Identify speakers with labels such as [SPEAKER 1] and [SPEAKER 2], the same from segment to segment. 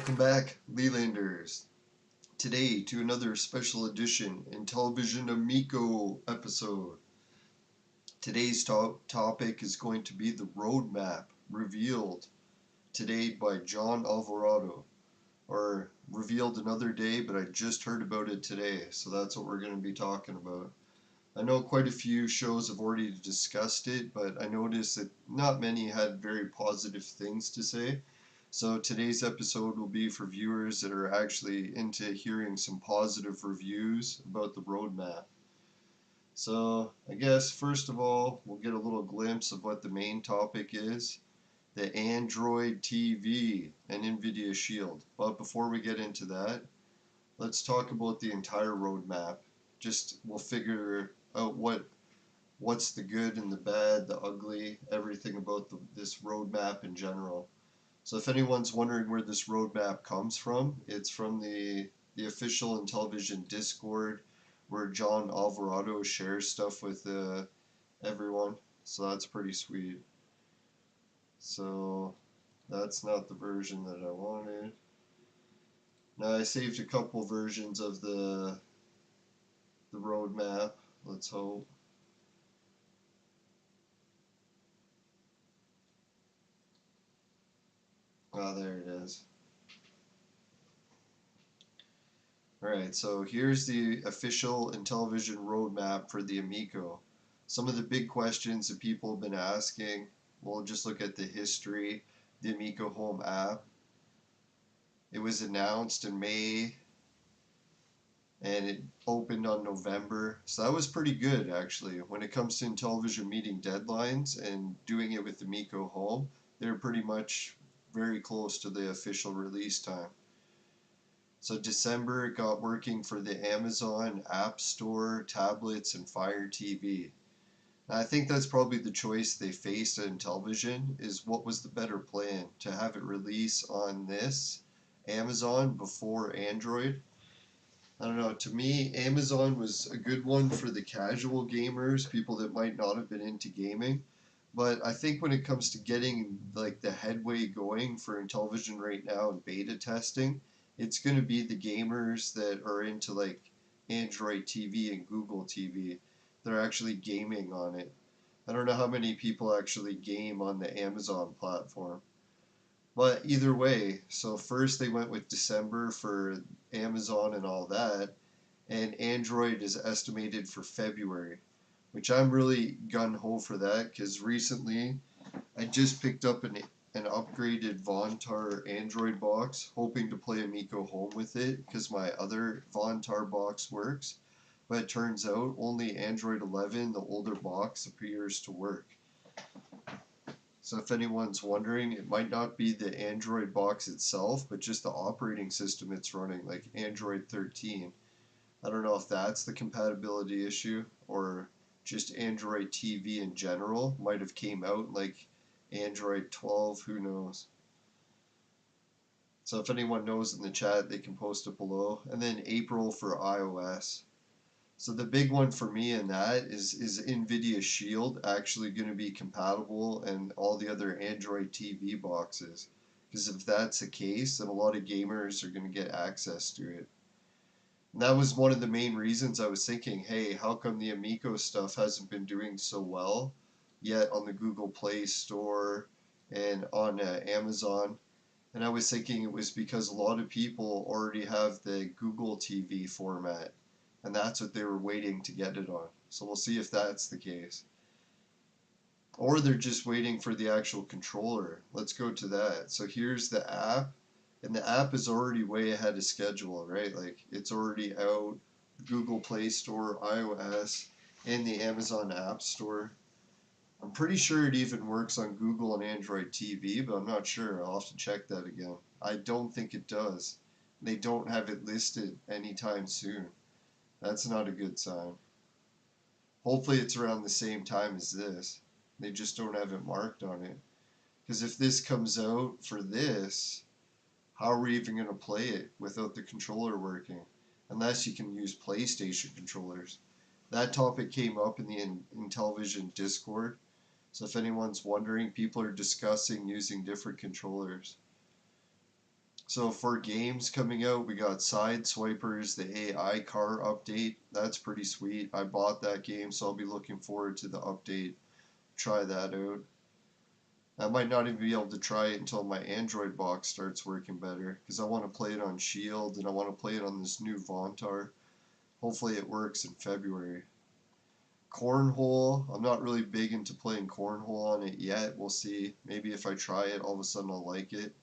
[SPEAKER 1] Welcome back, Lelanders. Today to another special edition Intellivision Amico episode. Today's topic is going to be the roadmap revealed today by John Alvarado, or revealed another day, but I just heard about it today, so that's what we're going to be talking about. I know quite a few shows have already discussed it, but I noticed that not many had very positive things to say. So today's episode will be for viewers that are actually into hearing some positive reviews about the roadmap. So I guess first of all, we'll get a little glimpse of what the main topic is, the Android TV and NVIDIA Shield. But before we get into that, let's talk about the entire roadmap. Just we'll figure out what's the good and the bad, the ugly, everything about this roadmap in general. So if anyone's wondering where this roadmap comes from, it's from the official Intellivision Discord, where John Alvarado shares stuff with everyone. So that's pretty sweet. So that's not the version that I wanted. Now I saved a couple versions of the roadmap. Let's hope. Ah, there it is. Alright, so here's the official Intellivision roadmap for the Amico. Some of the big questions that people have been asking, we'll just look at the history. The Amico Home app. It was announced in May and it opened on November. So that was pretty good actually. When it comes to Intellivision meeting deadlines and doing it with Amico Home, they're pretty much very close to the official release time. So December it got working for the Amazon App Store, tablets, and Fire TV. And I think that's probably the choice they faced in Intellivision, is what was the better plan, to have it release on this, Amazon, before Android. I don't know, to me, Amazon was a good one for the casual gamers, people that might not have been into gaming. But I think when it comes to getting like the headway going for Intellivision right now in beta testing, it's going to be the gamers that are into like Android TV and Google TV. They're actually gaming on it. I don't know how many people actually game on the Amazon platform. But either way, so first they went with December for Amazon and all that, and Android is estimated for February, which I'm really gung-ho for that, because recently I just picked up an upgraded Vontar Android box, hoping to play Amico Home with it, because my other Vontar box works. But it turns out only Android 11, the older box, appears to work. So if anyone's wondering, it might not be the Android box itself, but just the operating system it's running, like Android 13. I don't know if that's the compatibility issue, or just Android TV in general might have came out like Android 12, who knows. So if anyone knows in the chat, they can post it below. And then April for iOS. So the big one for me in that is NVIDIA Shield actually going to be compatible and all the other Android TV boxes. Because if that's the case, then a lot of gamers are going to get access to it. And that was one of the main reasons I was thinking, hey, how come the Amico stuff hasn't been doing so well yet on the Google Play Store and on Amazon? And I was thinking it was because a lot of people already have the Google TV format, and that's what they were waiting to get it on. So we'll see if that's the case. Or they're just waiting for the actual controller. Let's go to that. So here's the app, and the app is already way ahead of schedule, right? Like it's already out, Google Play Store, iOS, and the Amazon App Store. I'm pretty sure it even works on Google and Android TV, but I'm not sure. I'll have to check that again. I don't think it does. They don't have it listed anytime soon. That's not a good sign. Hopefully it's around the same time as this. They just don't have it marked on it. Because if this comes out for this, how are we even going to play it without the controller working? Unless you can use PlayStation controllers. That topic came up in the Intellivision Discord. So if anyone's wondering, people are discussing using different controllers. So for games coming out, we got Sideswipers, the AI car update. That's pretty sweet. I bought that game, so I'll be looking forward to the update. Try that out. I might not even be able to try it until my Android box starts working better, because I want to play it on Shield and I want to play it on this new Vontar. Hopefully it works in February. Cornhole, I'm not really big into playing Cornhole on it yet. We'll see. Maybe if I try it, all of a sudden I'll like it.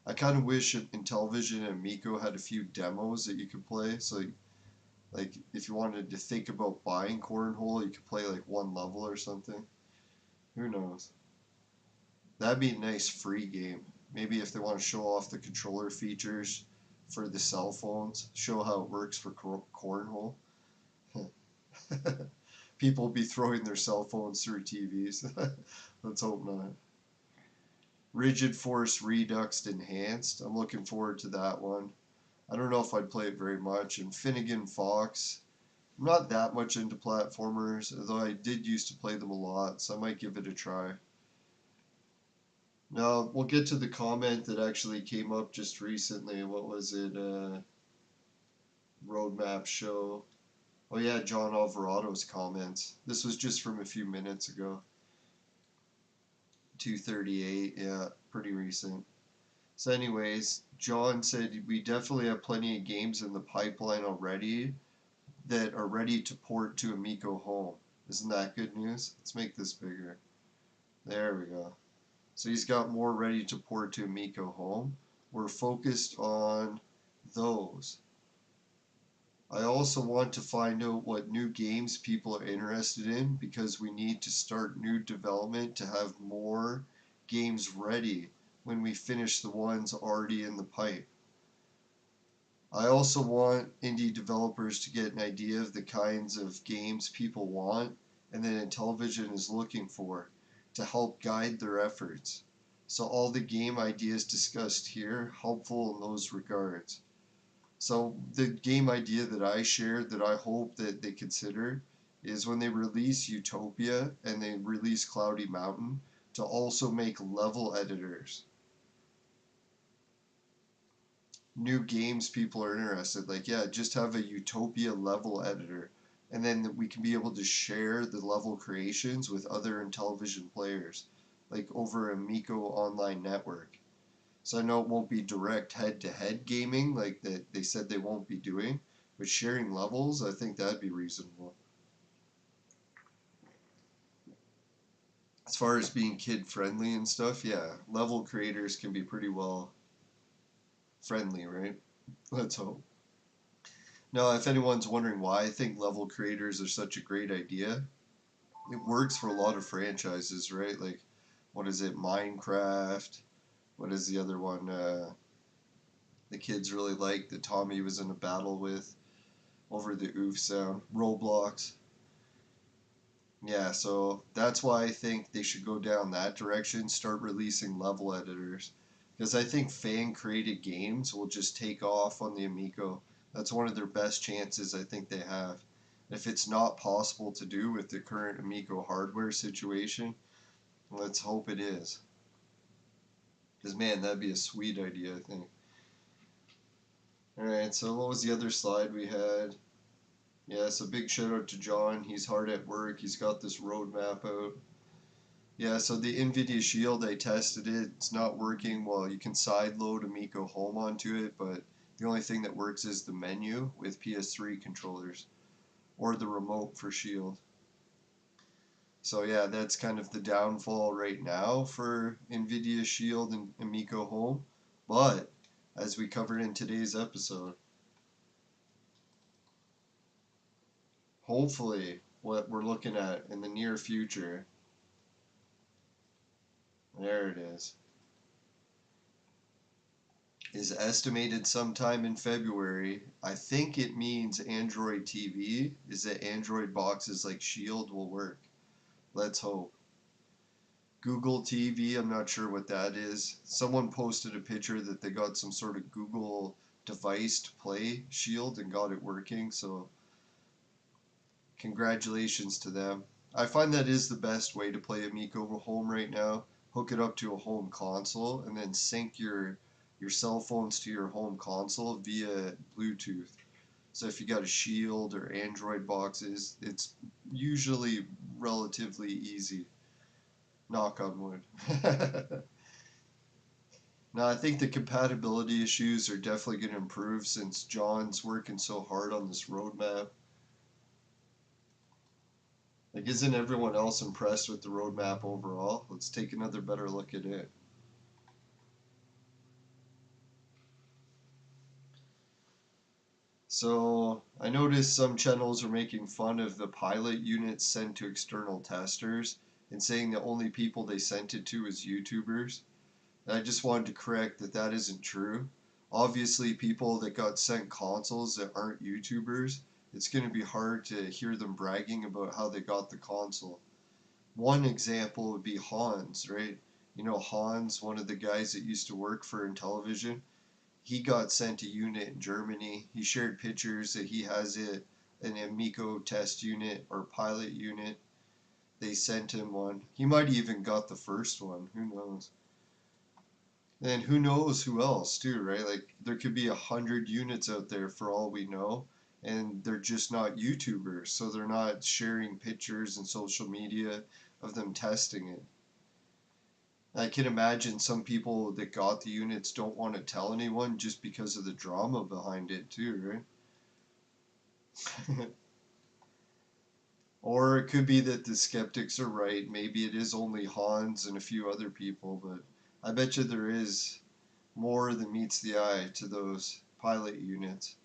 [SPEAKER 1] I kind of wish Intellivision Amico had a few demos that you could play. So, like, if you wanted to think about buying Cornhole, you could play like one level or something. Who knows? That'd be a nice free game. Maybe if they want to show off the controller features for the cell phones, show how it works for Cornhole. People will be throwing their cell phones through TVs. Let's hope not. Rigid Force Redux Enhanced. I'm looking forward to that one. I don't know if I'd play it very much. And Finnegan Fox. I'm not that much into platformers, although I did used to play them a lot, so I might give it a try. Now, we'll get to the comment that actually came up just recently. What was it? Roadmap show. Oh yeah, John Alvarado's comments. This was just from a few minutes ago. 2:38, yeah, pretty recent. So anyways, John said we definitely have plenty of games in the pipeline already that are ready to port to Amico Home. Isn't that good news? Let's make this bigger. There we go. So he's got more ready to port to Amico Home. We're focused on those. I also want to find out what new games people are interested in, because we need to start new development to have more games ready when we finish the ones already in the pipe. I also want indie developers to get an idea of the kinds of games people want and that Intellivision is looking for to help guide their efforts. So all the game ideas discussed here helpful in those regards. So the game idea that I shared that I hope that they consider is when they release Utopia and they release Cloudy Mountain to also make level editors. New games people are interested. Like, yeah, just have a Utopia level editor. And then we can be able to share the level creations with other Intellivision players, like over Amico online network. So I know it won't be direct head-to-head gaming like that they said they won't be doing, but sharing levels, I think that'd be reasonable. As far as being kid-friendly and stuff, yeah, level creators can be pretty well friendly, right? Let's hope. Now, if anyone's wondering why I think level creators are such a great idea, it works for a lot of franchises, right? Like, what is it, Minecraft? What is the other one? The kids really like that Tommy was in a battle with over the oof sound. Roblox. Yeah, so that's why I think they should go down that direction, start releasing level editors. Because I think fan created games will just take off on the Amico. That's one of their best chances I think they have. If it's not possible to do with the current Amico hardware situation, let's hope it is. Because, man, that'd be a sweet idea, I think. Alright, so what was the other slide we had? Yeah, so big shout out to John. He's hard at work. He's got this roadmap out. Yeah, so the NVIDIA Shield, I tested it. It's not working. Well, you can sideload Amico Home onto it, but the only thing that works is the menu with PS3 controllers or the remote for Shield. So yeah, that's kind of the downfall right now for NVIDIA Shield and Amico Home. But as we covered in today's episode, hopefully what we're looking at in the near future, there it is estimated sometime in February. I think it means Android TV, is that Android boxes like Shield will work. Let's hope. Google TV, I'm not sure what that is. Someone posted a picture that they got some sort of Google device to play Shield and got it working, so congratulations to them. I find that is the best way to play Amico Home right now. Hook it up to a home console and then sync your your cell phones to your home console via Bluetooth. So if you got a Shield or Android boxes, it's usually relatively easy. Knock on wood. Now I think the compatibility issues are definitely going to improve since John's working so hard on this roadmap. Like, isn't everyone else impressed with the roadmap overall? Let's take another better look at it. So I noticed some channels are making fun of the pilot units sent to external testers and saying the only people they sent it to is YouTubers. And I just wanted to correct that that isn't true. Obviously, people that got sent consoles that aren't YouTubers, it's going to be hard to hear them bragging about how they got the console. One example would be Hans, right? You know, Hans, one of the guys that used to work for Intellivision, he got sent a unit in Germany. He shared pictures that he has it, an Amico test unit or pilot unit. They sent him one. He might even got the first one. Who knows? And who knows who else too, right? Like there could be 100 units out there for all we know, and they're just not YouTubers, so they're not sharing pictures and social media of them testing it. I can imagine some people that got the units don't want to tell anyone just because of the drama behind it too, right? Or it could be that the skeptics are right. Maybe it is only Hans and a few other people, but I bet you there is more than meets the eye to those pilot units.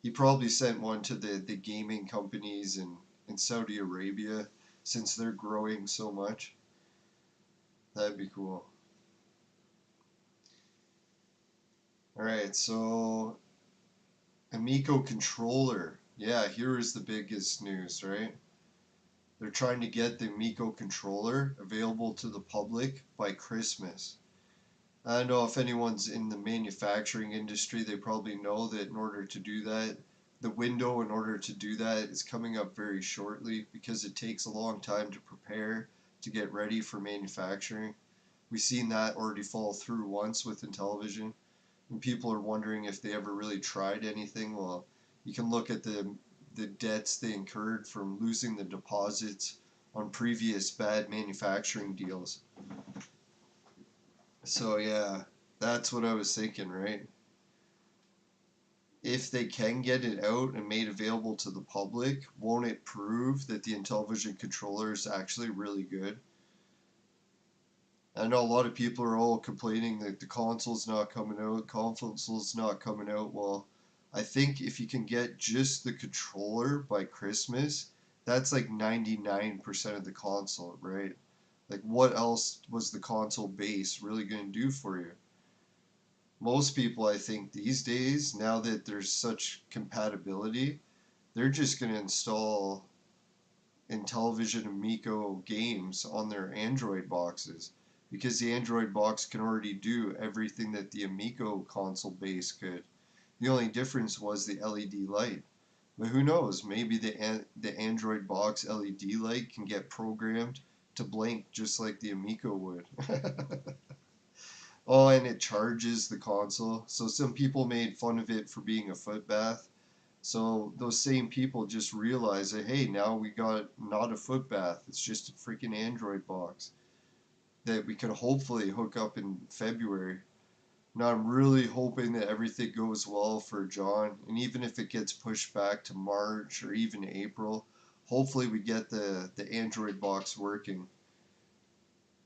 [SPEAKER 1] He probably sent one to the gaming companies in Saudi Arabia since they're growing so much. That'd be cool. Alright, so Amico controller. Yeah, here is the biggest news, right? They're trying to get the Amico controller available to the public by Christmas. I don't know if anyone's in the manufacturing industry, they probably know that in order to do that, the window in order to do that is coming up very shortly because it takes a long time to prepare to get ready for manufacturing. We've seen that already fall through once with Intellivision, and people are wondering if they ever really tried anything. Well, you can look at the debts they incurred from losing the deposits on previous bad manufacturing deals. So yeah, that's what I was thinking, right? If they can get it out and made available to the public, won't it prove that the Intellivision controller is actually really good? I know a lot of people are all complaining that the console's not coming out, console's not coming out. Well, I think if you can get just the controller by Christmas, that's like 99% of the console, right? Like, what else was the console base really going to do for you? Most people, I think, these days, now that there's such compatibility, they're just going to install Intellivision Amico games on their Android boxes because the Android box can already do everything that the Amico console base could. The only difference was the LED light. But who knows? Maybe the Android box LED light can get programmed to blink just like the Amico would. Oh, and it charges the console. So some people made fun of it for being a foot bath. So those same people just realize that, hey, now we got not a foot bath. It's just a freaking Android box that we can hopefully hook up in February. Now I'm really hoping that everything goes well for John, and even if it gets pushed back to March or even April, hopefully we get the Android box working,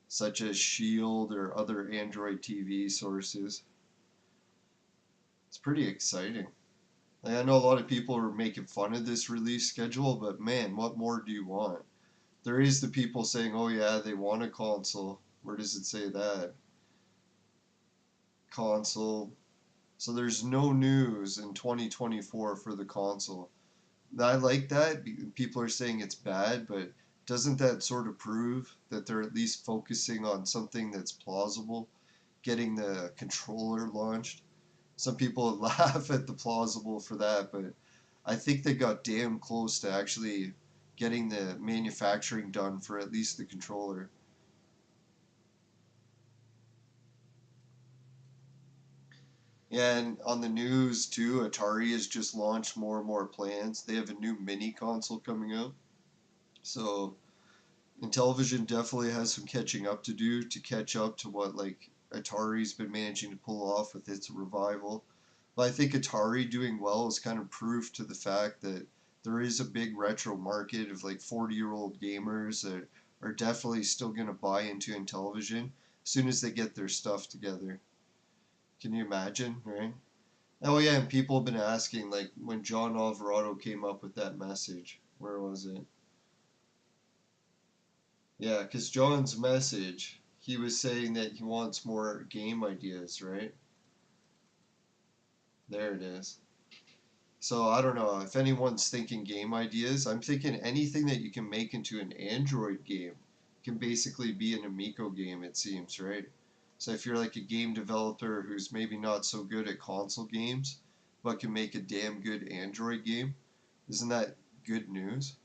[SPEAKER 1] such as Shield or other Android TV sources. It's pretty exciting. Like, I know a lot of people are making fun of this release schedule, but man, what more do you want? There is the people saying, oh yeah, they want a console. Where does it say that? Console. So there's no news in 2024 for the console. I like that. People are saying it's bad, but doesn't that sort of prove that they're at least focusing on something that's plausible, getting the controller launched? Some people laugh at the plausible for that, but I think they got damn close to actually getting the manufacturing done for at least the controller. Yeah, and on the news too, Atari has just launched more and more plans. They have a new mini console coming out. So Intellivision definitely has some catching up to do to catch up to what like Atari's been managing to pull off with its revival. But I think Atari doing well is kind of proof to the fact that there is a big retro market of like 40-year-old gamers that are definitely still going to buy into Intellivision as soon as they get their stuff together. Can you imagine, right? Oh yeah, and people have been asking like when John Alvarado came up with that message, where was it? Yeah, because John's message, he was saying that he wants more game ideas, right? There it is. So I don't know if anyone's thinking game ideas. I'm thinking anything that you can make into an Android game can basically be an Amico game, it seems, right? So if you're like a game developer who's maybe not so good at console games, but can make a damn good Android game, isn't that good news?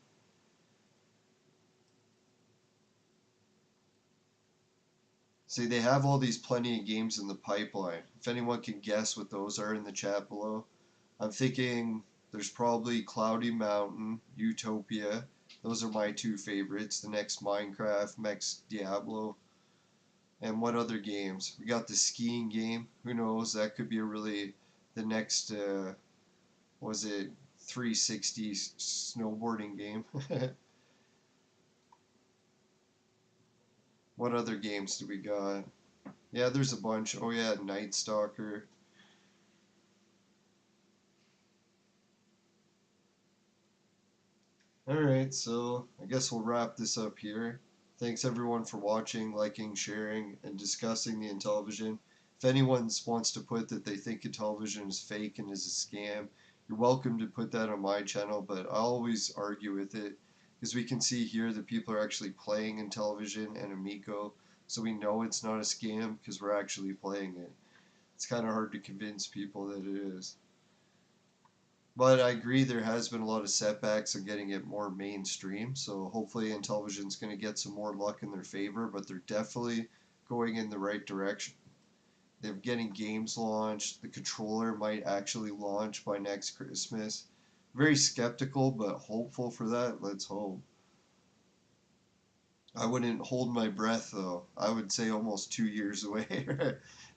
[SPEAKER 1] See, they have all these plenty of games in the pipeline. If anyone can guess what those are in the chat below, I'm thinking there's probably Cloudy Mountain, Utopia. Those are my two favorites. The next Minecraft, next Diablo. And what other games? We got the skiing game. Who knows? That could be a really the next was it 360 snowboarding game. What other games do we got? Yeah, there's a bunch. Oh yeah, Night Stalker. Alright, so I guess we'll wrap this up here. Thanks everyone for watching, liking, sharing, and discussing the Intellivision. If anyone wants to put that they think Intellivision is fake and is a scam, you're welcome to put that on my channel, but I always argue with it because we can see here that people are actually playing Intellivision and Amico, so we know it's not a scam because we're actually playing it. It's kind of hard to convince people that it is. But I agree there has been a lot of setbacks in getting it more mainstream. So hopefully Intellivision's going to get some more luck in their favor, but they're definitely going in the right direction. They're getting games launched. The controller might actually launch by next Christmas. Very skeptical, but hopeful for that. Let's hope. I wouldn't hold my breath though. I would say almost 2 years away.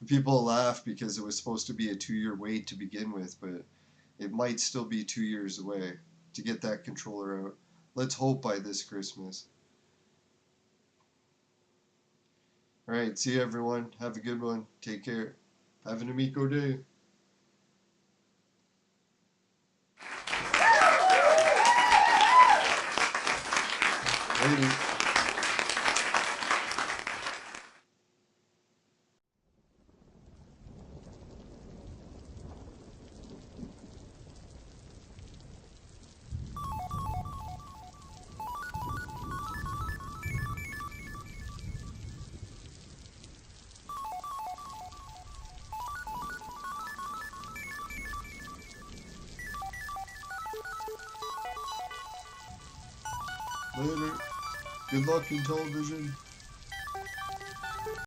[SPEAKER 1] People laugh because it was supposed to be a 2-year wait to begin with, but it might still be 2 years away to get that controller out. Let's hope by this Christmas. Alright, see you everyone. Have a good one. Take care. Have an Amico day. Later. Later. Good luck Intellivision.